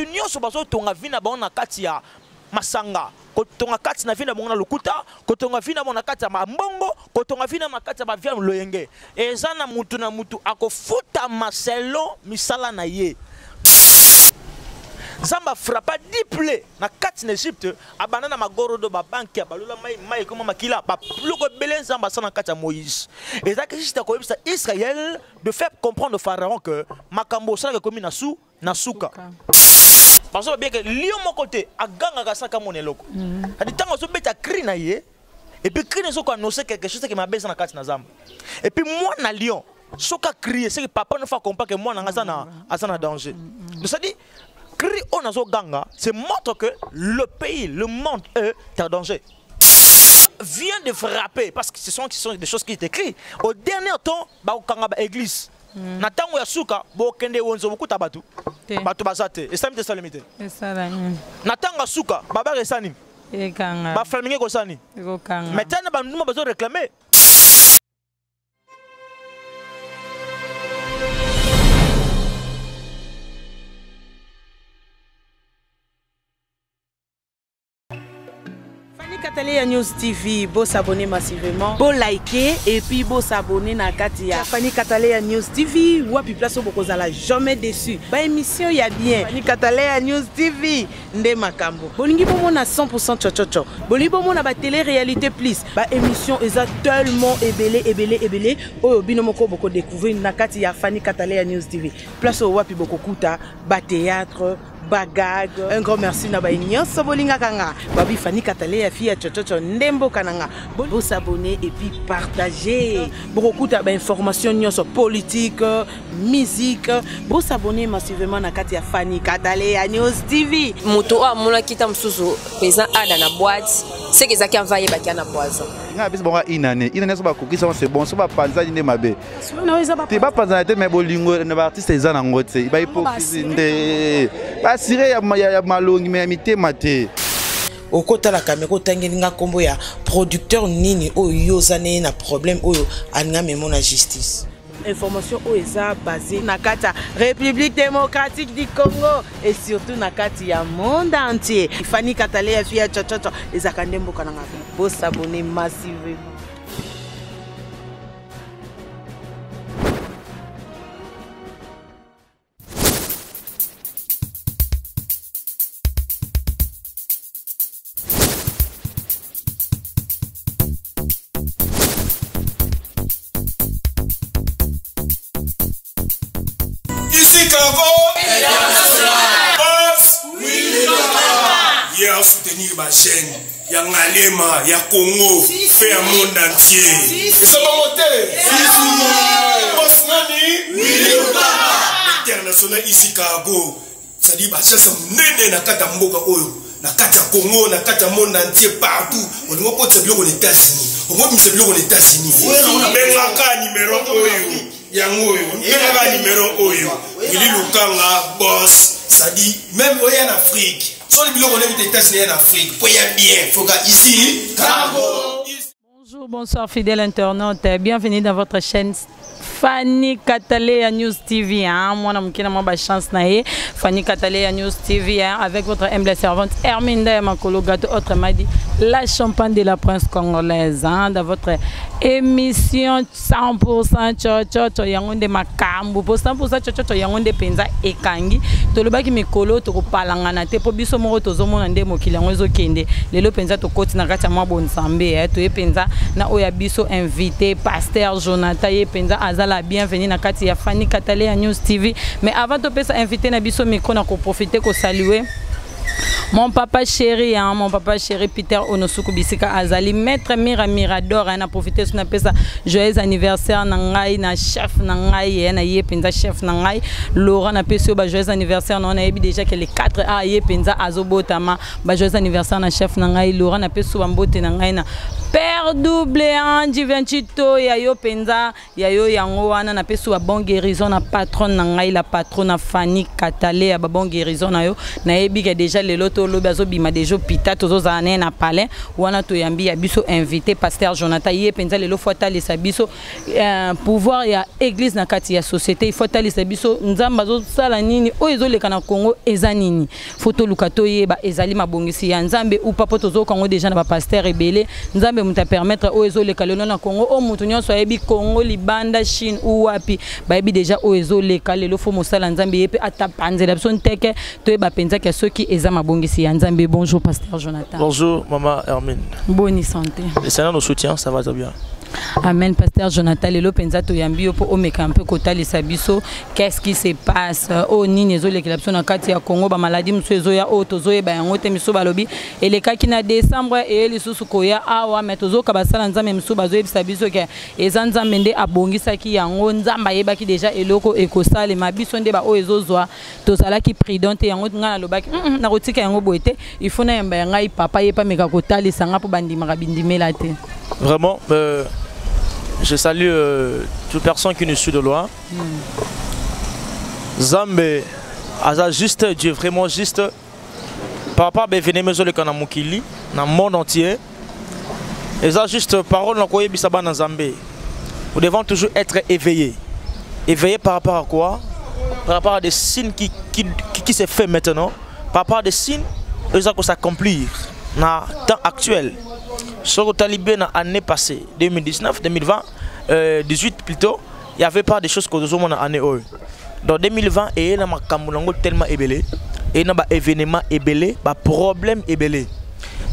bato nyonso bazotonga vi na bango na kati ya masanga kotonga kati na vi na bango na lokuta kotonga vi na bango na kati ya mambongo kotonga vi na kati ya bavia loyenge eza na mutu na mutu akofuta maselo misala na ye Zamba frappa diplé na kati na Égypte abana na magorodo ba banki balula mai comme makila ba pluko belen zamba sana kati ya Moïse et ça que juste ko bisa Israël de faire comprendre au pharaon que makambo ça que comme na suka parce que bien que lion mon côté aganga ka saka moneloko adi tango so beta cri na ye et puis cri ne so ko annoncer quelque chose qui m'a baissé na kati na zamba et puis moi na lion soka crier c'est que papa ne faut comprendre que moi na azana danger donc ça dit cri on a ganga, c'est montre que le pays, le monde est en danger. Vient de frapper parce que ce sont des choses qui sont écrites. Au dernier temps, ba okanga ba église. Na tango ya suka, bo kende wonzo beaucoup tabatu. Batu bazate. Et ça me salamité. Et ça là. Na tango suka, baba resani. E kanga. Ba flamingue ko sani. Ko kanga. Maintenant ba nous besoin réclamer. Katalia News TV, beau s'abonner massivement, beau liker et puis beau s'abonner na Katia. Fanny Katalia News TV, wapi place au boko zala jamais déçu. Ba émission ya bien. Fanny Katalia News TV, nde makambo. Bolingi bomo na 100% chochocho. Bolingi bomo na ba télé-réalité plus. Ba émission eza tellement ébélé. Oyo bino moko boko découvrir na Katia Fanny Katalia News TV. Place au wapi boko kuta, ba théâtre, bagag. Un grand merci na ba nyonso bolinga kanga. Babi Fanny Katalia fille chochocho ndembo kananga. Bon s'abonner et puis partager. Beaucoup d'informations nyonso politique, musique. Bon s'abonner massivement na kati ya Fanny Katalia News TV. Moto a mona kita msusu pesa ada na boîte. C'est que ça qui envoyé bakia na poison. Nga bis bonga inane so ba kokisa c'est bon so ba panza ni mabe. Te ba panza te me bolingo na ba artiste eza na ngote. Ba hypocrisie nde ba sire ya malongi me amité mate. Okota la kameko tangeli nga kombo ya producteur nini oyo yozane na problème oyo anga memo na justice. Information oyo basée na kata République démocratique du Congo et surtout na kati ya monde entier. Fanny Katalia fille chochocho ezaka ndembo kananga. Bo s'abonner massivement. À soutenir ma chaîne, il y a Ngalema, il y a Congo, fait un monde entier. Et ça va monter. International ici Kago. Ça dit, bah, ça nene na kata mboka oyo, na kata Congo, na kata monde entier partout. On ne peut pas se bloquer aux États-Unis. On peut se bloquer aux États-Unis. On a un numéro oyo. Yango oyo. On a un numéro oyo. Willy Lukanga, boss. Ça dit, même en Afrique. Bonjour, bonsoir fidèles internautes, bienvenue dans votre chaîne Fanny Katalia News TV. Moi, je suis chance Fanny Katalia News TV avec votre humble servante Herminda Makolo Gato, autrement dit la champagne de la prince congolaise. Dans votre émission 100% chochocho yangonde makambu po 100% chochocho yangonde penza ekangi tolobaki mikolo to kopalangana te po biso moko tozomona nde mokili yango ezokende lelo penza to koti na kati ya mwa bonsambe to ye penza na oya biso invité pasteur Jonathan ye penza azala bienvenue na kati ya Fanny Katalia News TV. Mais avant de pesa invité na biso micro na ko profiter ko saluer mon papa chéri, Peter Onosuku Bisika Azali, maître Mirador, on a profité de ça. Joyeux anniversaire, Nangai, na chef Nangai, na Yepenza chef Nangai. Laurent n'a pas joyeux anniversaire, on a déjà que les 4 A Yepenza Azobotama, joyeux anniversaire, na chef Nangai. Laurent n'a pas Mbote Nangai na Père double Andy Venchito, Yayo Penza, Yayo Yango, na pas bon guérison, na patron Nangai, la patronne Fanny Katalia, bon guérison, na yo, na ebi déjà les lotos. tolo bazo bima dejo pita tozo zané na palais wana to yambi ya biso invité pasteur Jonathan yé penza lelo fota les sabiso pouvoir ya église na kati ya société il faut tali sabiso nzamba zo sala nini o ezo leka na Congo ezanini photo lukato yeba ezali mabongisi ya nzambe ou papa tozo Congo déjà na ba pasteur ebele nzambe muta permettre o ezo leka lelo na Congo o mutu nyonso yebi Congo libanda Chine ou wapi ba yebi déjà o ezo leka lelo fo mosala nzambe yepe atapanzela biso nteke to yeba penza ke soki eza mabongisi ya nzambe. Bonjour pasteur Jonathan. Bonjour maman Hermine. Bonne santé. Le Seigneur nous soutient, ça va très bien. Amen. Pasteur Jonathan lelo penza to yambi po o meka un peu kotali sabiso qu'est-ce qui se passe o nini ezo lekela biso na kati ya Congo ba maladie mso ezo ya o tozo yeba yango te miso balobi eleka kina décembre e lisusu koya awa metozo ka basala nzambe miso bazo yebisa biso ke eza nzambe nde abongisaki yango nzamba yebaki déjà eloko ekosale mabiso nde ba o ezo zwa tozalaki prudente yango ngana lobaki na kotika yango boete il faut na yamba ngai papa yepa meka kotali sanga po bandimaka bindimela te. Vraiment, je salue toute personne qui nous suit de loin. Zambé, Aza juste, Dieu vraiment juste. Par rapport à Bevenemezo le Kanamukili, dans le monde entier. Et ça juste parole dans quoi Bisaba dans Zambé. Nous devons toujours être éveillés. Éveillés par rapport à quoi? Par rapport à des signes qui se fait maintenant. Par rapport à des signes qui s'accomplissent dans le temps actuel. Sur le talibé dans l'année passée, 2019, 2020, 2018 plutôt, il n'y avait pas de choses que nous avons dans l'année. Dans 2020, il y a un tellement ébélé, il y a un événement ébélé, un problème ébélé.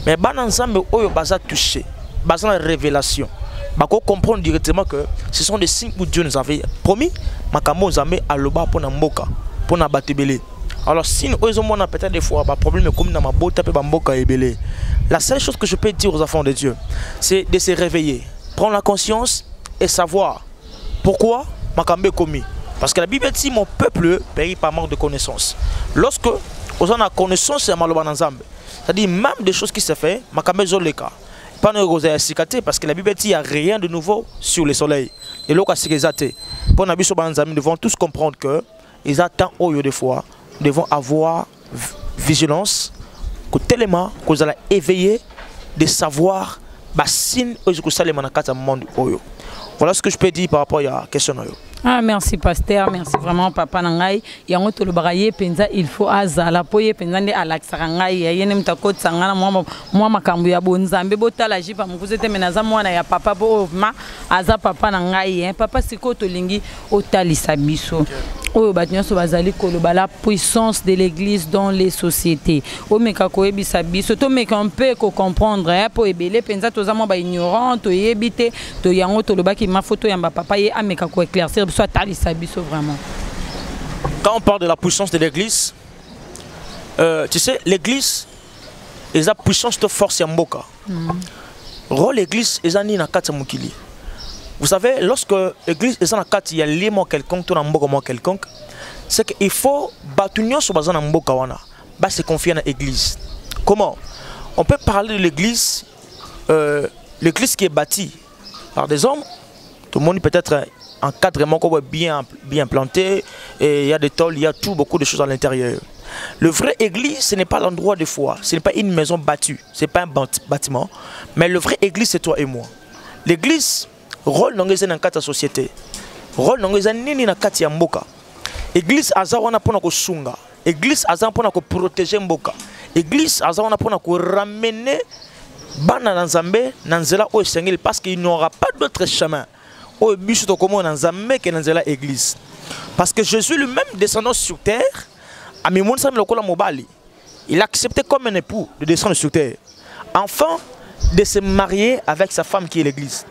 Mais dans l'ensemble, il y a un touché, il y a une révélation. Il faut comprendre directement que ce sont des signes que Dieu nous avait promis, nous avons à l'oba pour nous mboka, pour nous battre ébélé. Alors si nous avons peut-être des fois un problème comme dans ma botte, la seule chose que je peux dire aux enfants de Dieu, c'est de se réveiller, prendre la conscience et savoir pourquoi Makambe commis. Parce que la Bible dit mon peuple périt par manque de connaissance. Lorsque on a connaissance, c'est-à-dire même des choses qui se font, Makambe zoleka. Pas de parce que la Bible dit il n'y a rien de nouveau sur le soleil. Et là, nous devons tous comprendre que ils attendent au lieu de fois. Nous devons avoir vigilance, que tellement que vous allez éveiller de savoir voilà ce que je peux dire par rapport à la question. Ah, merci pasteur, merci vraiment papa nangai. Yango to lobaye penza il faut azala poye penza nde alaksaka ngai yene mtakoti sangana mwa makambu ya bonzambe botala jipa mukuzete menaza mwana ya papa bo ma aza papa nangai papa siko to lingi otalisa biso. Oyo batinyoso bazali koloba la puissance de l'église dans les sociétés. O meka ko ebisa biso to meka un peu ko comprendre po ebele penza to za mwa ba ignorant to yebite to yango to lobaki ma photo yamba papa ye ameka ko éclaircir soit talisa biso vraiment. Quand on parle de la puissance de l'église, tu sais l'église est la puissance de force yamboka. Rôle l'église est ni na kati mukili. Vous savez, lorsque l'église est en kati il y a l'élément quelconque, tout en quelconque, c'est qu'il faut battre sur bazan mboka wana, bah se confier dans l'église. Comment? On peut parler de l'église, l'église qui est bâtie par des hommes. Tout le monde peut-être encadrement bien planté, et il y a des tôles, il y a tout, beaucoup de choses à l'intérieur. Le vrai église, ce n'est pas l'endroit de foi, ce n'est pas une maison battue, ce n'est pas un bâtiment, mais le vrai église, c'est toi et moi. L'église, rôle dans la société, rôle dans la mboka. Église, azawana pour nous sunga. Église, azawana pour nous protéger mboka. Église, azawana pour nous ramener bana dans Zambé, dans Zela au Seigneur, parce qu'il n'y aura pas d'autre chemin. Au but de comment dans Zambé que dans Zela église. Parce que Jésus lui-même descendant sur terre, à Mimoun Sam Lokola Mobali, il a accepté comme un époux de descendre sur terre, afin de se marier avec sa femme qui est l'église.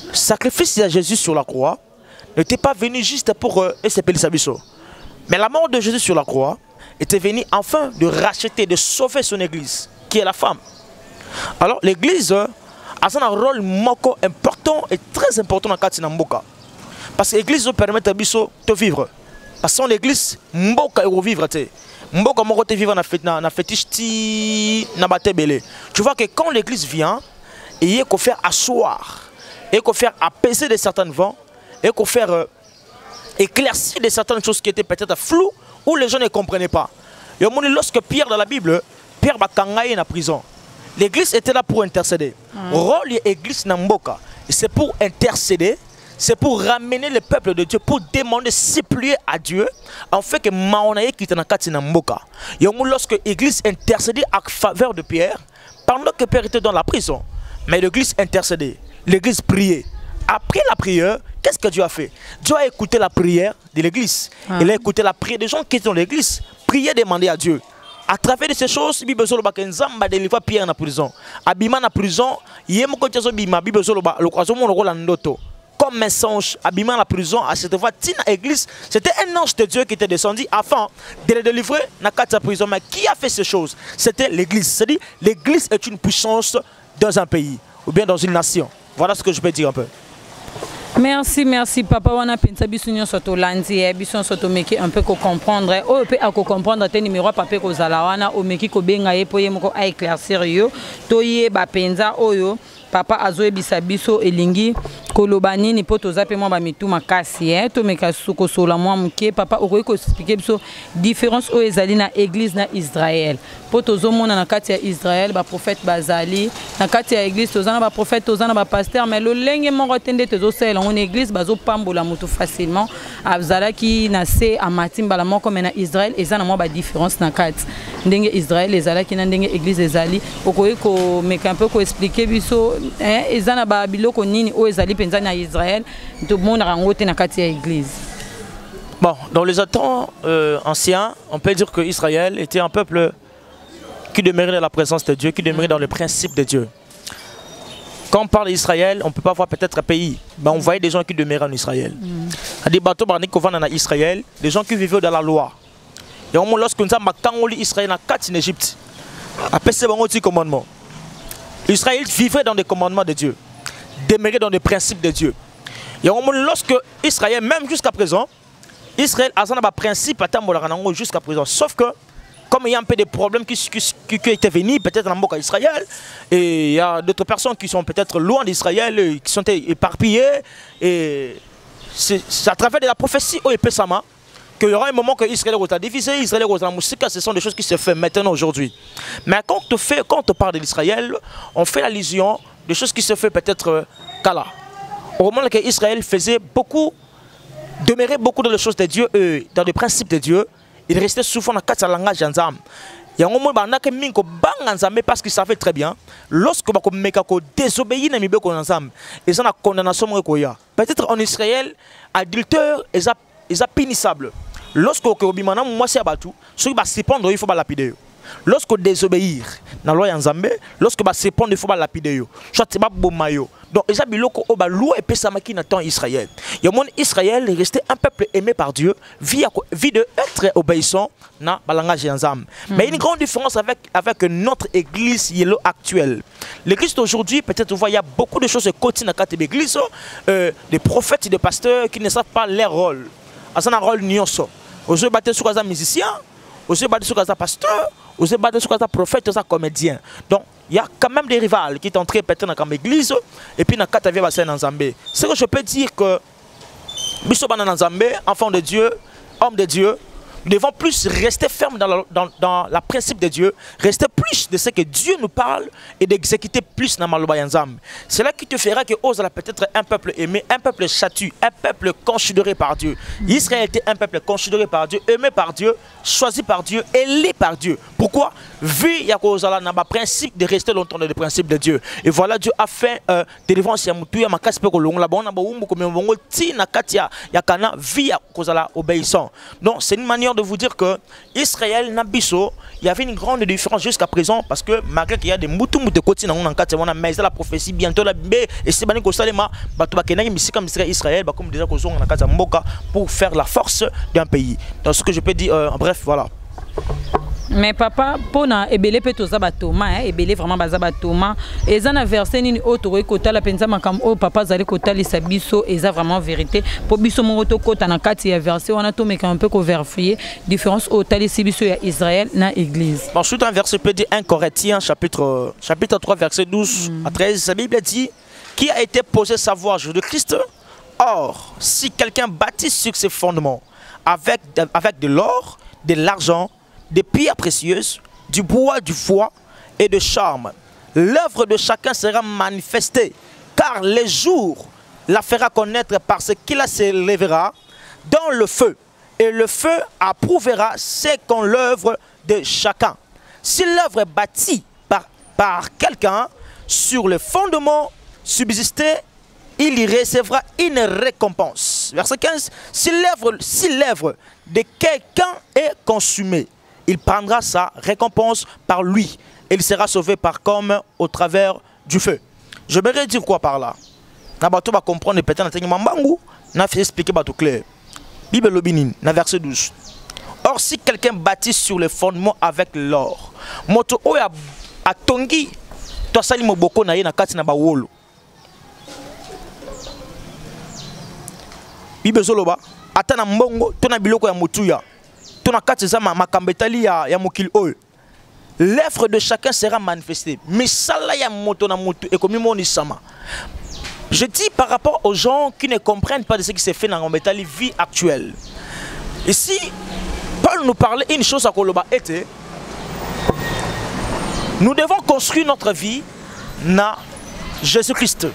Le sacrifice de Jésus sur la croix n'était pas venu juste pour s'appeler Sabiso. Mais la mort de Jésus sur la croix était venue enfin de racheter, de sauver son église, qui est la femme. Alors l'église a un rôle important et très important dans Katina Mboka. Parce que l'église permet à Bisso de vivre. Parce que l'église, Mboka est vivre. Mboka Mboka vivre na fétiche na batebele. Tu vois que quand l'église vient, il y a qu'à faire asseoir, il y a qu'à faire apaiser de certains vents, il y a qu'à faire éclaircir de certaines choses qui étaient peut-être floues ou les gens ne comprenaient pas. Et lorsque Pierre dans la Bible Pierre Bakangaï est en prison. L'église était là pour intercéder. Rôle de l'église Namboka, c'est pour intercéder, c'est pour ramener le peuple de Dieu, pour demander, supplier à Dieu, en fait que Maonaye qui était dans Kati Namboka. Et lorsque l'église intercédait en faveur de Pierre, pendant que Pierre était dans la prison, mais l'église intercédait, l'église priait. Après la prière, qu'est-ce que Dieu a fait? Dieu a écouté la prière de l'église. Il a écouté la prière des gens qui étaient dans l'église. Prier, demander à Dieu. À travers de ces choses, il y a délivrer Pierre dans la prison. Abima dans la prison, il y a comme un songe, Abima dans la prison, à cette fois, l'église, c'était un ange de Dieu qui était descendu afin de le délivrer dans la prison. Mais qui a fait ces choses? C'était l'église. C'est-à-dire, l'église est une puissance dans un pays ou bien dans une nation. Voilà ce que je peux dire un peu. Merci, merci papa. On a pensé que soto landi, bison soto meki un peu ko comprendre. O peut à comprendre tes numéro papa ko zalawana o meki ko benga e po yemko a éclaircir yo. Toye ba penza oyo. Papa azoe bisabiso elingi kolobani ni poto zape mo ba mitu makasi to meka suko sola mo muke papa okoyi ko expliquer biso différence o ezali na église na Israël poto zo mona na kati ya Israël ba prophète bazali na kati ya église tozana ba prophète tozana ba pasteur mais lo lenge mo tende tezo sela on église bazo pambola mutu facilement abzala ki na se amatimba la moko na Israël ezana mo ba différence na kati ndenge Israël ezala ki na ndenge église ezali okoyi ko meka un peu ko expliquer biso ezana ba biloko nini o ezali penza na Israël tout le monde rangote na kati ya église. Bon, dans les temps anciens, on peut dire que Israël était un peuple qui demeurait dans la présence de Dieu, qui demeurait dans le principe de Dieu. Quand on parle d'Israël, on ne peut pas voir peut-être un pays, mais on voyait des gens qui demeuraient en Israël. Des bateaux qui vont en Israël, des gens qui vivaient dans la loi. Et lorsque nous avons Israël en Égypte, après c'est un petit commandement. Israël vivait dans les commandements de Dieu, demeurait dans les principes de Dieu. Et lorsque Israël, même jusqu'à présent, Israël a un principe jusqu'à présent. Sauf que, comme il y a un peu de problèmes qui étaient venus, peut-être dans le Israël, et il y a d'autres personnes qui sont peut-être loin d'Israël, qui sont éparpillées, et c'est à travers de la prophétie au Epesama qu'il y aura un moment que Israël va diviser, Israël va musique, ce sont des choses qui se font maintenant aujourd'hui. Mais quand on parle de l'Israël, on fait l'allusion des choses qui se font peut-être Kala. Au moment où Israël faisait beaucoup, demeurait beaucoup dans les choses de Dieu, dans les principes de Dieu, il restait souvent dans le langage d'Anzam. Il y a un moment où parce qu'il savait très bien, lorsque on désobéit à l'Anzam, ils ont la condamnation. Peut-être en Israël, adultère est punissable. Lorsque on il faut lapider. Lorsque désobéir dans la loi Nzambe, lorsque répondre il faut lapider. Soit c'est pas bomayo. Donc ils ont biloko oba loi et pesamaki n'attend Israël. Il y a mon Israël est resté un peuple aimé par Dieu, vie de être obéissant dans le langage Nzambe. Mais il y a une grande différence avec notre église actuelle. L'église d'aujourd'hui, peut-être vous voyez, il y a beaucoup de choses quotidiennes dans l'église, des prophètes et des pasteurs qui ne savent pas leur rôle. C'est un rôle nyonso. Vous avez battu sur les musiciens, vous avez battu sur les pasteurs, vous avez battu sur les prophètes, les comédiens. Donc, il y a quand même des rivales qui sont entrés peut-être dans l'église et puis dans la Nzambe. C'est que je peux dire que Bissoba Nzambe, enfant de Dieu, homme de Dieu, nous devons plus rester fermes dans la principe de Dieu, rester plus de ce que Dieu nous parle et d'exécuter plus dans Maloba Nzambe. C'est là qui te fera que Ozala peut-être un peuple aimé, un peuple châtu, un peuple considéré par Dieu. Israël était un peuple considéré par Dieu, aimé par Dieu, choisi par Dieu, élu par Dieu. Pourquoi? Vu qu'il y a un principe de rester longtemps dans le principe de Dieu. Et voilà, Dieu a fait délivrance à Moutou, à Makas Pekolong, la bonne aboumou, comme on dit, Nakatia, Yakana, via Kozala obéissant. Donc, c'est une manière de vous dire que Israël, Nabiso, il y avait une grande différence jusqu'à présent parce que malgré qu'il y a des moutons de côté dans la prophétie, bientôt la Bible, et c'est Bani Kosalema, Israël, comme déjà pour faire la force d'un pays. Donc, ce que je peux dire, bref, voilà. Mais papa, pour na ebele peto zabatoma, ebele vraiment bazabatoma, eza na verset nini otoro kota la penza makam o papa zali kota lisa biso eza vraiment vérité. Pour biso moto kota na kati ya verset on a to meka un peu ko vérifier différence o tali biso ya Israël na église. Ensuite un verset peut dire 1 Corinthiens chapitre 3 verset 12 à 13, la Bible dit qui a été posé savoir Jésus de Christ. Or, si quelqu'un bâtit sur ses fondements avec de l'or, de l'argent, des pierres précieuses, du bois, du foie et de charme. L'œuvre de chacun sera manifestée, car les jours la fera connaître parce qu'il s'élèvera dans le feu. Et le feu approuvera ce qu'en l'œuvre de chacun. Si l'œuvre est bâtie par quelqu'un sur le fondement subsisté, il y recevra une récompense. Verset 15. Si l'œuvre de quelqu'un est consumée, il prendra sa récompense par lui. Il sera sauvé par comme au travers du feu. Je vais dire quoi par là? Nabato va comprendre peut-être na fait expliquer bateau clair. Bible Lobinin, na verset 12. Or si quelqu'un bâtit sur le fondement avec l'or, moto oya atongi to sali moboko na ye na kati na ba wolo. Bible zoloba atana mbongo to na biloko ya mutuya. To na kati za makambetali ya mokili oyo. L'œuvre de chacun sera manifestée. Misala ya moto na moto et comme moni sama. Je dis par rapport aux gens qui ne comprennent pas de ce qui se fait dans la vie actuelle. Ici, Paul nous parlait une chose à Koloba était. Nous devons construire notre vie na Jésus-Christ.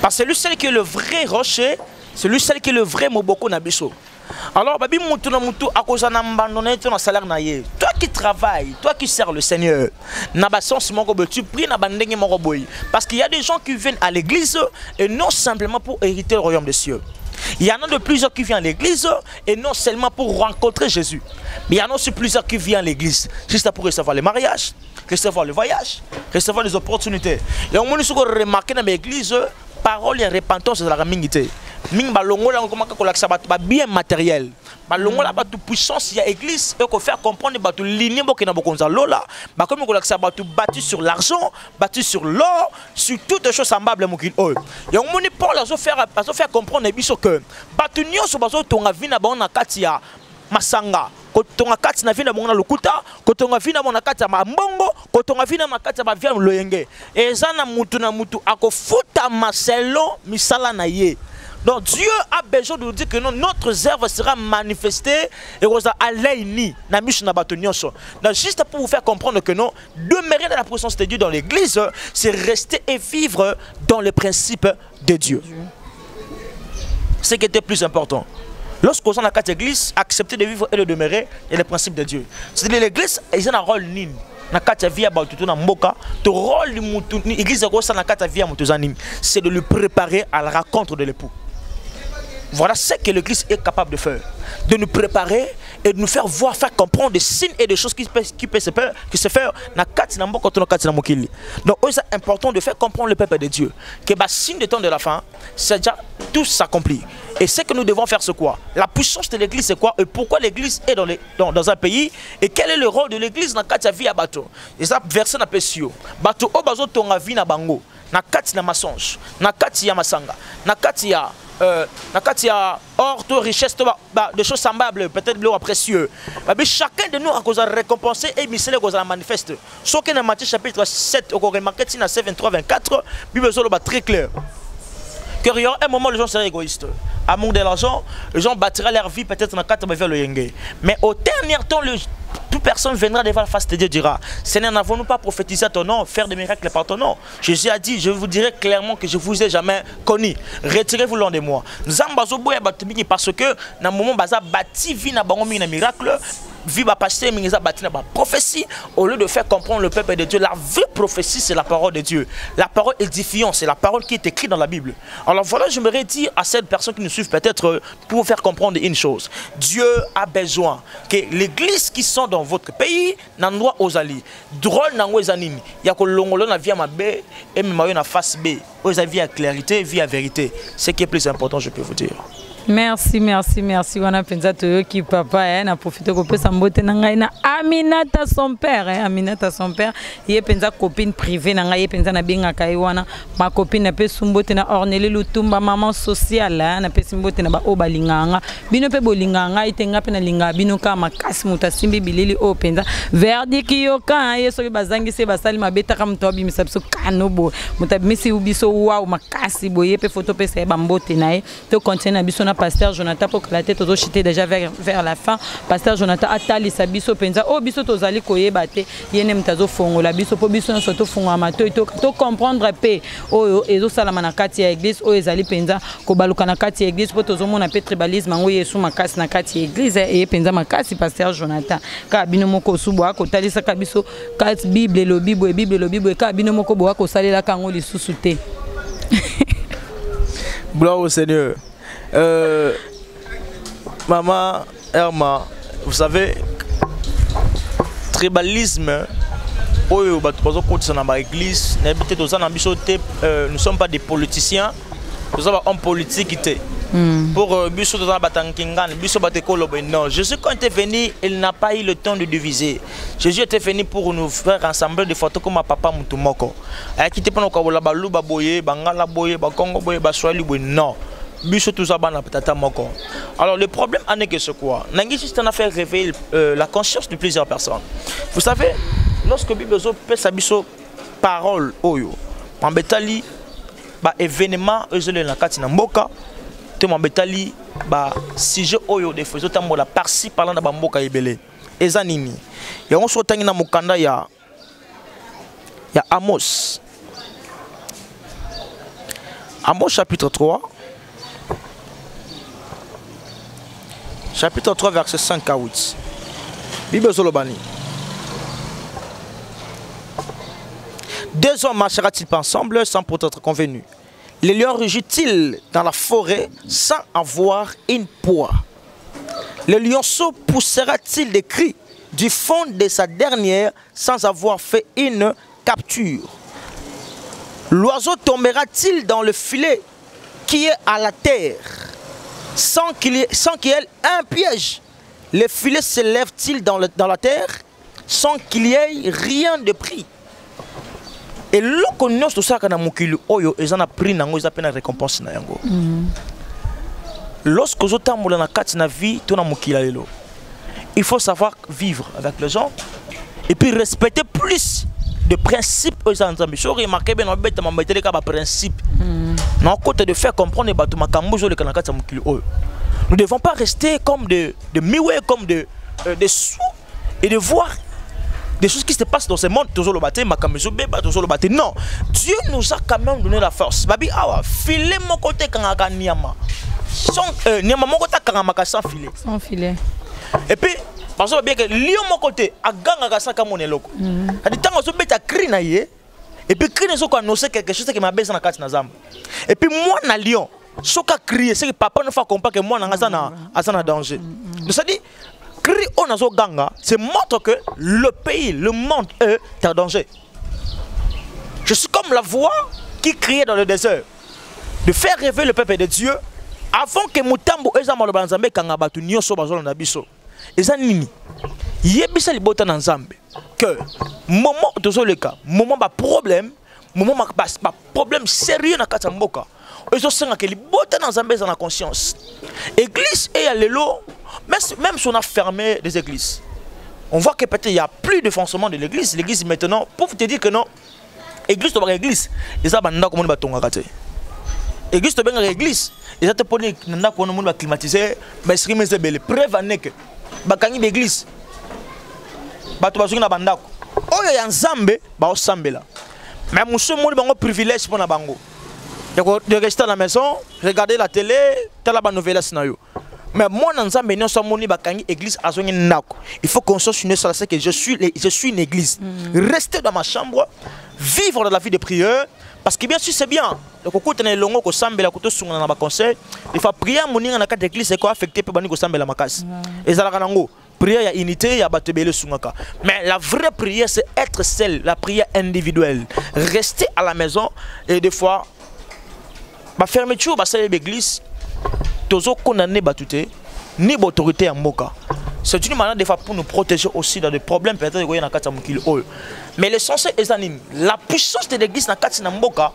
Parce que c'est lui seul qui est le vrai rocher, c'est lui seul qui est le vrai moboko nabiso. Alors, babi mutu na mutu akoza na mbandone ton salaire na ye. Toi qui travailles, toi qui sers le Seigneur, na ba sens moko be tu pries na bandenge moko boy. Parce qu'il y a des gens qui viennent à l'église et non simplement pour hériter le royaume des cieux. Il y en a de plusieurs qui viennent à l'église et non seulement pour rencontrer Jésus. Mais il y en a aussi plusieurs qui viennent à l'église juste pour recevoir le mariage, recevoir le voyage, recevoir les opportunités. Et on m'a remarqué dans l'église, parole et repentance de la ramingité. Ming balongo la comment ka kolakisa ba bien matériel. Balongo la ba tu puissance ya église et ko faire comprendre ba tu ligne bo ke na bokonza lola, ba comme kolakisa ba tu bâti sur l'argent, bâti sur l'or, sur toutes les choses semblables mokil oil. Ya moni Paul azo faire comprendre biso que ba tu nyonso bazo tonga vina ba na kati ya masanga. Kotonga kati na vina bonga lokuta, kotonga vina bona kati ya mbongo, kotonga vina makati ya ba via loyenge. Ezana mutu na mutu akofuta maselo misala na ye. Donc Dieu a besoin de nous dire que notre œuvre sera manifestée et qu'on a l'aïni, na miche na batonioso. Donc juste pour vous faire comprendre que non, demeurer dans la présence de Dieu dans l'église, c'est rester et vivre dans le principe de Dieu. Ce qui était plus important. Lorsqu'on est dans la église, accepter de vivre et de demeurer est le principe de Dieu. C'est-à-dire l'église, ils ont un rôle nini. C'est de lui préparer à la rencontre de l'époux. Voilà ce que l'église est capable de faire. De nous préparer et de nous faire voir, faire comprendre des signes et des choses qui peuvent se faire. Donc c'est important de faire comprendre le peuple de Dieu. Que le signe de temps de la fin, c'est déjà tout s'accomplit. Et ce que nous devons faire, c'est quoi? La puissance de l'église, c'est quoi? Et pourquoi l'église est dans un pays? Et quel est le rôle de l'église dans la vie à bateau? Et ça, verset na pesio. Bateau, au bazo tonga vie na bango. Na kati na masonge. Na kati ya masanga. Na kati ya or de richesse de choses semblables, peut-être bleu précieux. Mais chacun de nous a cause récompensé et mis les causes manifeste. Sauf que dans Matthieu chapitre 7, au remarqué dans 7, 23, 24, Bible est très clair. Car il y a un moment où les gens seraient égoïstes. À manque de l'argent, les gens bâtiraient leur vie peut-être dans 4 vers le yenge. Mais au dernier temps, toute personne viendra devant la face de Dieu et dira: Seigneur, n'avons-nous pas prophétisé à ton nom, faire des miracles par ton nom? Jésus a dit: je vous dirai clairement que je ne vous ai jamais connu. Retirez-vous loin de moi. Parce que dans le moment où vous bâti vie na miracle, vie va passer prophétie, au lieu de faire comprendre le peuple de Dieu, la vraie prophétie c'est la parole de Dieu. La parole édifiante, c'est la parole qui est écrite dans la Bible. Alors voilà, j'aimerais dire à cette personne qui nous suivent peut-être pour vous faire comprendre une chose. Dieu a besoin que l'église qui sont dans votre pays n'endroit aux alliés. Drôle n'en est anime. Il y a que l'ongolo na vie à ma baie et ma na face B. Aux avis à clarité, vie à vérité. Ce qui est plus important, je peux vous dire. Merci, merci, merci. On a pensé à toi qui papa, on a profité de sa beauté. Aminata son père, Aminata son père. Il est une copine privée, il est une binga kaiwana. Ma copine a pu sumbote na Orneli Lutumba maman sociale, na pu sumbote na ba obalinganga. Bino pe bolinganga itenga pe na linga bino ka makasi mutasimbi bilili openza. Verdi kiyoka yeso bazangi se basali mabeta kam tobi misabso kanobo. Mutabimisi ubiso wa makasi boye pe photo pe se bambote nae. To contient biso na pasteur Jonathan pour que la tête aux chité déjà vers la fin pasteur Jonathan atali sa biso penza o biso tozali koyeba te yene mtazo fongo la biso po biso soto fongo amato to comprendre pe oyo ezo sala na kati ya église o ezali penza ko baluka na kati ya église po tozo mona pe tribalisme ngo yesu makasi na kati ya église e penza makasi pasteur Jonathan ka bino moko subo ko talisa ka biso ka bible lo bible ka bino moko bo ko salela kango lisusu te. Gloire au Seigneur. Maman Herma, vous savez, tribalisme, nous ne sommes pas des politiciens, nous sommes hommes politiques. Pour non, Jésus quand il est venu, il n'a pas eu le temps de diviser. Jésus était venu pour nous faire rassembler des photos comme papa Mutumoko. Non. Alors le problème est que c'est quoi? Juste en a fait réveiller la conscience de plusieurs personnes. Vous savez, lorsque Bible fait sa parole, en bétali, événement, mon betali ba sujet oyo de faisons tambola parci parlant na bamboka ebele ezanini ya on sotangi na mukanda ya Amos chapitre 3 verset 5 à 8 Bible zolobani. Deux hommes marchera-t-il pas ensemble sans pour être convenus? Le lion rugit-il dans la forêt sans avoir une proie? Le lionceau poussera-t-il des cris du fond de sa dernière sans avoir fait une capture? L'oiseau tombera-t-il dans le filet qui est à la terre sans qu'il y ait un piège? Le filet s'élève-t-il dans la terre sans qu'il y ait rien de pris? Et lorsque nous sommes oyo ezana prix nango eza pena récompense na yango. Lorsque nous sommes na kati na vie tona mukila lelo. Il faut savoir vivre avec les gens et puis respecter plus de principes aux ensemble. Je remarqué bien on bête ma mettre ka ba principe. Non côté de faire comprendre bato makambo zo le kana kati mukili oyo. Nous ne devons pas rester comme de miwe comme de sous et de voir des choses qui se passent dans ce monde, non, Dieu nous a quand même donné la force. Babi awa, filet mon côté kangaka niama. Niama mon côté kangaka sans filet. Sans filet. Et puis, parce que bien que lion mon côté a gangaka sans kamone loko. Adi tango so beta cri na ye. Et puis cri ne so ko annoncer quelque chose qui m'a baissé na kati na zamba. Et puis moi na lion, so ka crier, c'est que papa ne fait comprendre que moi na ngasa danger. Donc ça dit c'est montre que le pays, le monde est en danger. Je suis comme la voix qui criait dans le désert, de faire rêver le peuple de Dieu avant que Mutambo ezama lobanzambe kangabatu nyoso bazolo na biso. Ezanini yebisa libota na nzambe que moment tozoleka, moment ba problème, moment ba problème sérieux na kati mboka. Ezo senga ke libota na nzambe za na conscience. Église et lelo. Même si on a fermé des églises, on voit que peut-être il n'y a plus de fonctionnement de l'église. L'église maintenant, pour te dire que non, église de l'église, et ça, comme on va tomber. Église de l'église, et ça te pose qu'on va climatiser, mais ce qui me semble preuve n'est que, bakangi l'église, bato bazungi na bandako, oyo ya nzambe, ba osambe là. Mais monsieur moi bango privilège pour na bango. De rester à la maison, regarder la télé, tala ba nouvelle scénario. Mais moi, il faut qu'on soit sur ça, c'est que je suis une église. Rester dans ma chambre, vivre dans la vie de prière, parce que bien sûr c'est bien. Donc, quand on est longo, conseil, il faut prier à mon église, c'est quoi affecté par la makas. Et ça la prière, il y a unité, il y a batebele sungaka. Mais la vraie prière, c'est être seul, la prière individuelle. Rester à la maison et des fois, la fermeture, c'est l'église. Tozo condamné batute ni autorité en moka. C'est une manière des fois pour nous protéger aussi dans des problèmes peut-être que na kati mukili oyo. Mais l'essentiel est la puissance de l'église na kati na mboka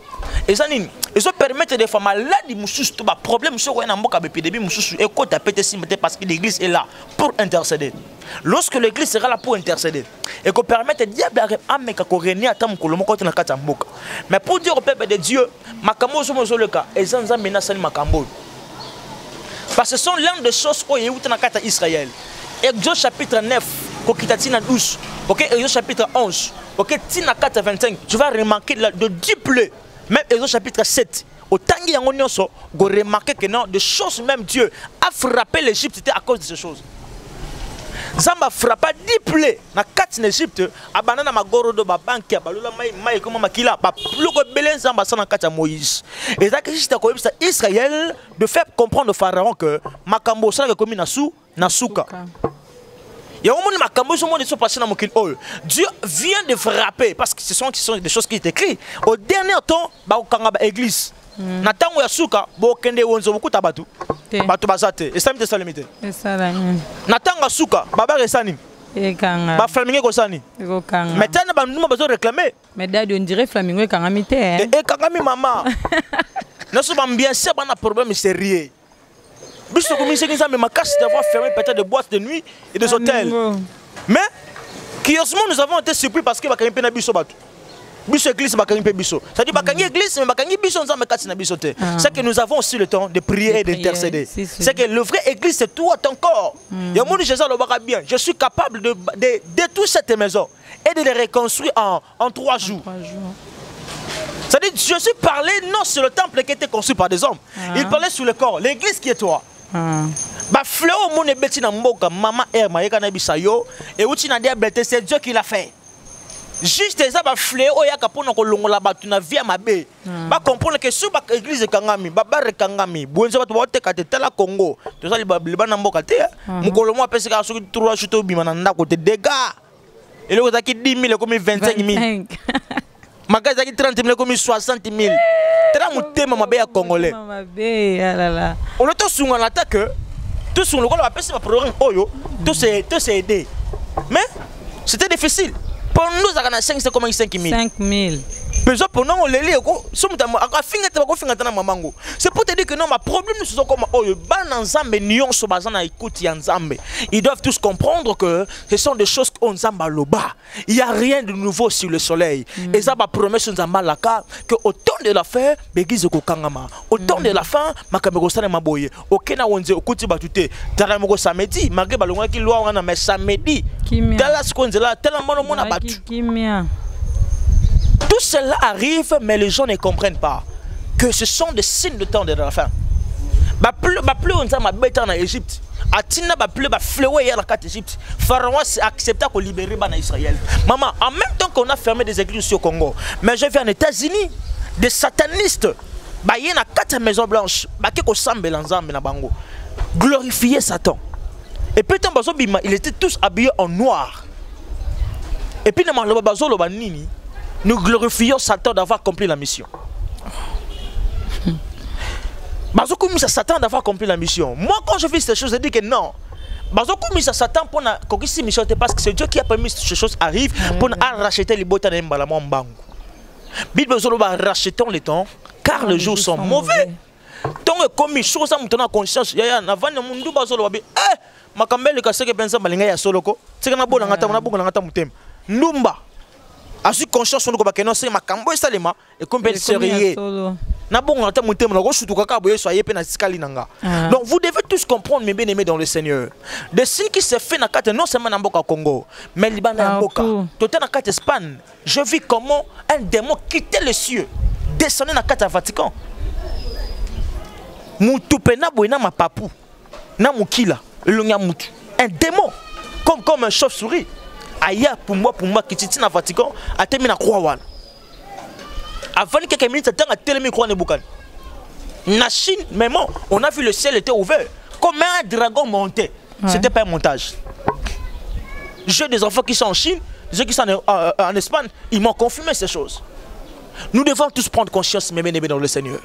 ezanini. Ils ont permettre des fois maladie mususu to ba problème so ko na mboka bepidemi mususu et ko tapete simete parce que l'église est là pour intercéder. Lorsque l'église sera là pour intercéder et qu'on permette diable ameka ko régner atam ko lomoko na kati mboka. Mais pour dire au peuple de Dieu makambo so le cas ezanza mena sali makambo. Parce que ce sont l'un des choses où il y a eu dans Israël. Exode chapitre 9, Kokitatina 12, ok, Exode chapitre 11, ok, Tina 4 25, tu vas remarquer de 10 plaies, même Exode chapitre 7. Au Tangi Yangonioso, vous remarquez que non, des choses, même Dieu a frappé l'Égypte, c'était à cause de ces choses. Zamba frappa 10 plaies dans 4 en Égypte, abandonne ma gorodo, ma banque, balula mai, comme makila, ba plus que belin Zamba sans 4 à Moïse. Et ça que juste à Israël de faire comprendre au Pharaon que Makambo ça comme Nasuka. Il y a un moment Makambo ce monde est passé dans mon Dieu vient de frapper parce que ce sont des choses qui sont écrites. Au dernier temps, ba okanga ba église. Na tango ya suka bo kende wonzo beaucoup tabatu. Batu bazate. Et ça me salamité. Et ça là. Na tango suka baba resani. Et kanga. Ba flamingo ko sani. Ko kanga. Maintenant ba nous besoin réclamer. Mais dadi on dirait flamingo kanga mité. Et kanga mi maman. Nous sommes bien sûr pas un problème sérieux. Biso comme c'est ça mais ma casse d'avoir fermé peut-être des boîtes de nuit et des hôtels. Mais curieusement nous avons été surpris parce que ba kanga na biso batu. Biso église bakangi pe biso. Ça dit bakangi église mais bakangi biso nzambe kati na biso te. C'est que nous avons aussi le temps de prier et d'intercéder. C'est que le vrai église c'est toi ton corps. Ya moni Jésus le baka bien. Je suis capable de détruire cette maison et de les reconstruire en 3 jours. Ça dit je suis parlé non sur le temple qui était construit par des hommes. Il parlait sur le corps, l'église qui est toi. Ba fléau mon ebeti na mboka mama Erma yeka na bisayo et uti na diabète c'est Dieu qui l'a fait. Juste ça ba fléau ya kapona ko longola batu na via mabe ba comprendre que sous ba église kangami ba bare kangami bonzo batu ba tekate tala Congo to sali ba libana mboka te mukolo mo apesi ka soki 3 chuto bima na ndako te dégâts et le kozaki 10 000 comme 25 000 magazi zaki 30 000 comme 60 000 tala mutema mabe ya congolais mabe alala on le to sunga na ta que tout sur le ko ba apesi ba programme oyo tout c'est aider mais c'était difficile. Pour nous, ça a 5 000. 5 000. Pour nous, on les lit. C'est pour te dire que non, ma problème, c'est comme ils doivent tous comprendre que ce sont des choses qu'on zamba loba. Il n'y a rien de nouveau sur le soleil. Et ça va promettre que au temps de la fin, au temps de la fin, aucun onze okuti batute tala moko samedi malgré balonga ki loi wana mais samedi tala skonzela tala mono mona batu. Tout cela arrive mais les gens ne comprennent pas que ce sont des signes de temps de la fin. Ba plus on ma bête en Égypte. Atina ba plus ba fléau hier la carte Égypte. Pharaon a accepté qu'on libérer ban Israël. Maman, en même temps qu'on a fermé des églises au Congo, mais je viens aux États-Unis, des satanistes bah il y a 4 maisons blanches bah qui ressemblent ensemble na bango glorifier Satan et puis tant bazo bima ils étaient tous habillés en noir et puis na lo bazo lo banini nous glorifions Satan d'avoir accompli la mission. Bazo comme ça Satan d'avoir accompli la mission. Moi quand je fais ces choses je dis que non. Bazo comme ça Satan pour na kokisi mission parce que c'est Dieu qui a permis que ces choses arrivent pour racheter les bottes na mbala mbango. Bible zoloba rachetons les temps car les jours sont mauvais. Donc comme il chose à mon conscience ya na vana mundu bazoloba bi makambele ka seke pensa balinga ya soloko seke na bona ngata na bonga ngata mutem ndumba asu conscience on ko ba kenon se makambo esalema et comme ben sérieux na bonga ngata mutem na ko shutuka ka boye soye pe na sikali nanga. Donc vous devez tous comprendre mes bien-aimés dans le Seigneur des signes qui se fait na kata non seulement na mboka Congo mais libana mboka total na kata Espagne. Je vis comment un démon quittait les cieux descendait na kata Vatican. Mutupe na boina ma papu na mukila elonga mutu un démon comme un chauve-souris aya pour moi qui titi na Vatican a terminé na croix wana avant quelques minutes tant a tellement croix ne boucan na Chine même on a vu le ciel était ouvert comme un dragon montait. C'était pas un montage. J'ai des enfants qui sont en Chine, ceux qui sont en Espagne, ils m'ont confirmé ces choses. Nous devons tous prendre conscience, mes bien-aimés dans le Seigneur,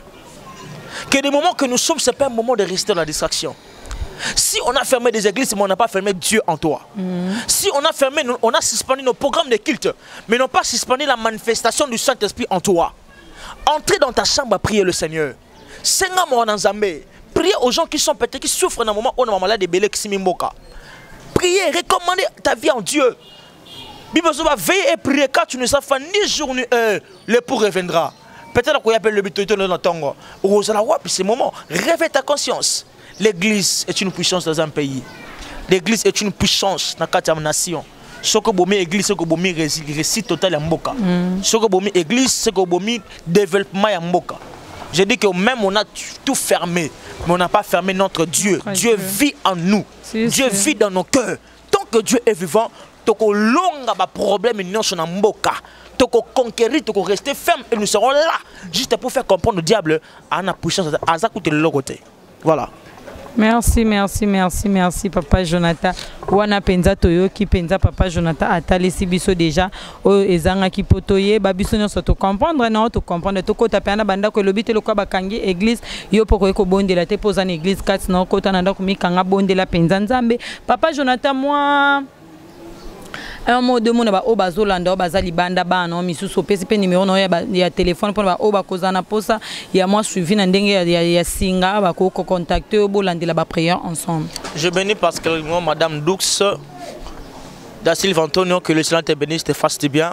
que des moments que nous sommes, ce n'est pas un moment de rester dans la distraction. Si on a fermé des églises, mais on n'a pas fermé Dieu en toi. Si on a fermé, on a suspendu nos programmes de culte, mais n'ont pas suspendu la manifestation du Saint-Esprit en toi. Entrez dans ta chambre à prier le Seigneur. Priez aux gens qui sont pétés, qui souffrent dans un moment où on a malade de belé qui s'immoka. Priez, recommandez ta vie en Dieu. Bible va veiller et prier car tu ne sais pas ni jour ni heure, l'époux reviendra. Peut-être qu'on appelle le but de ton tongo. Au ces moments, réveille ta conscience. L'église est une puissance dans un pays. L'église est une puissance dans la nation. Ce que bomi église, ce que bomi récit total ya mboka. Ce que bomi église, ce que bomi développement ya mboka. Je dis que même on a tout fermé, mais on n'a pas fermé notre Dieu. Dieu vit en nous. Dieu vit dans nos cœurs. Tant que Dieu est vivant, toko longa ba problème non sur na mboka. Toko conquérir, toko rester ferme et nous serons là juste pour faire comprendre au diable à la puissance à ça côté le côté. Voilà. Merci, merci, merci, merci, Papa Jonathan. Wana penza toyo ki penza Papa Jonathan atalisi biso déjà o ezanga ki potoye ba biso nyonso to comprendre non to comprendre to kota pe na banda ko lobite lo kwa bakangi église yo poko ko bondela te poza na église kat na kota na ndako mikanga bondela penza nzambe. Papa Jonathan moi un mot de mon ba o bazolanda o bazali banda ba no misusu pesi pe numéro no ya téléphone pour ba o ba kozana posa ya moi suivi na ndenge ya singa ba ko contacter o bolandela ba prière ensemble. Je bénis particulièrement Madame Doux da Silva Antonio, que le Seigneur te bénisse, te fasse du bien.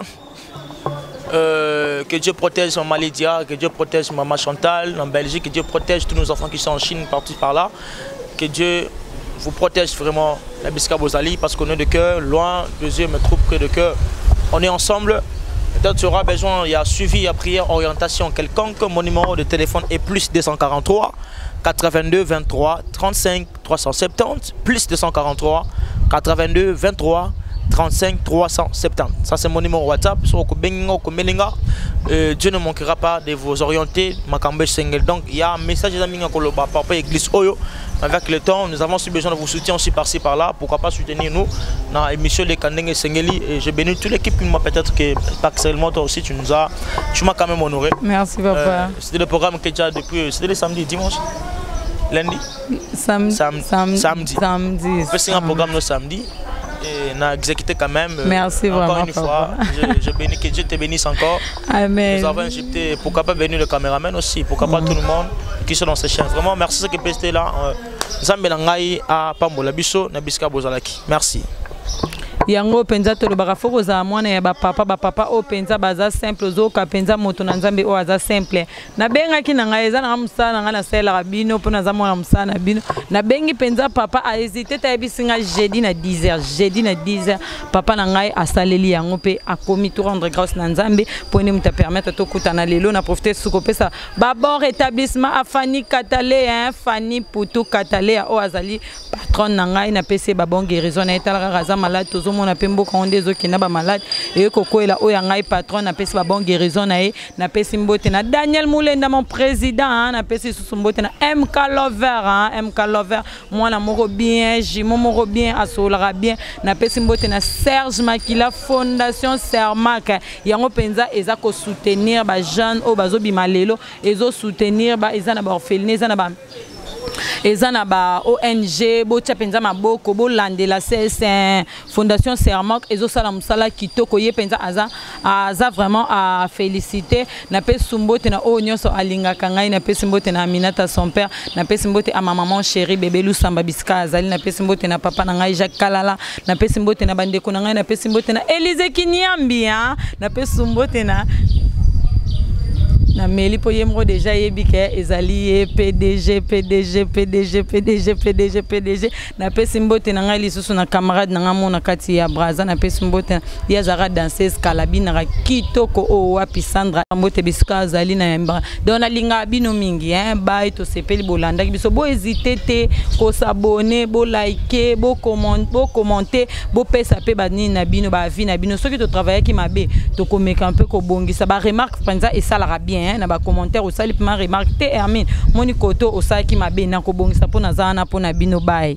Que Dieu protège Maman Lydia, que Dieu protège Maman Chantal en Belgique, que Dieu protège tous nos enfants qui sont en Chine, partout par là. Que Dieu vous protège vraiment, la Biska Bozali, parce qu'on est de cœur, loin, des yeux me trouvent près de cœur. On est ensemble. Peut-être tu auras besoin, il y a suivi, il y a prière, orientation quelconque. Mon numéro de téléphone est plus 243 82 23 35 370, plus 243 82 23 35 370. Ça c'est mon numéro WhatsApp. Dieu ne manquera pas de vous orienter. Donc il y a un message d'amis papa église Oyo. Avec le temps, nous avons aussi besoin de vos soutiens aussi par-ci par-là. Pourquoi pas soutenir nous dans l'émission de Kandeng et Sengeli. Et je bénis toute l'équipe qui m'a peut-être que personnellement toi aussi tu m'as quand même honoré. Merci papa. C'était le programme que tu as depuis. C'était le samedi, dimanche, lundi. Samedi. C'est un programme le samedi. Et on a exécuté quand même. Merci encore vraiment, une fois. Je bénis, que Dieu te bénisse encore. Amen. Nous avons injecté, pourquoi pas venir le caméraman aussi, pourquoi pas tout le monde qui sont dans ces chaînes. Vraiment, merci ce que vous êtes là. Zambelangai à Pambola Biso, Nabiska Bozalaki. Merci. Yango penza to lobaka foko za mwana ya papa o penza baza simple zoka penza moto na nzambe o aza simple na benga ki na ngai eza na musala na sela rabino pona za mwana musala na bino na bengi penza papa a hésité ta bisinga jeudi na 10h papa na ngai asaleli yango pe akomi to rendre grâce na nzambe poni muta permettre to kutana lelo na profiter suko pesa ba bon rétablissement afani katale Fanny Poutou katale o azali patron na ngai na pese ba bon guérison na etala raza malade tozo mon apembo quand des autres qui n'a pas malade et koko ela o yangai patron na pesi ba bon guérison na pesi mbote na Daniel Moulenda mon président na pesi sous mbote na MK Lover moi na moko bien Jimo moko bien asolara bien na pesi mbote na Serge Makila Fondation Sermak yango penza eza ko soutenir ba jeune o bazo bimalelo ezo soutenir ba eza na ba orphelinat eza na ba ezana ba ONG bo tchapenza maboko bo landela c'est Fondation Sermak ezo sala musala kitoko ye penza aza vraiment à féliciter na pe sumbote na o nyonso alinga kangai na pe sumbote na Aminata son père na pe sumbote à ma maman chérie bébé Lusamba Biska azali na pe sumbote na papa na ngai Jacques Kalala na pe sumbote na bandeko na ngai na pe sumbote na Élise Kinyambi na pe sumbote na Meli po yemro déjà yebike ezali PDG na pesi mbote na ngai lisusu na camarade na ngamo na kati ya Braza na pesi mbote ya zara danseuse Kalabina na kitoko o wapi Sandra mbote bisika azali na mbra dona linga bino mingi bye to sepeli bolanda biso bo hésiter te ko s'abonner bo liker bo commenter bo pesa pe bani na bino ba vie na bino soki to travailler ki mabe to komeka un peu ko bongisa ba remarque penza et ça la bien na ba commentaire osali pima remarque te Hermine moni koto osaki mabe na ko bongisa pona zana pona bino bye.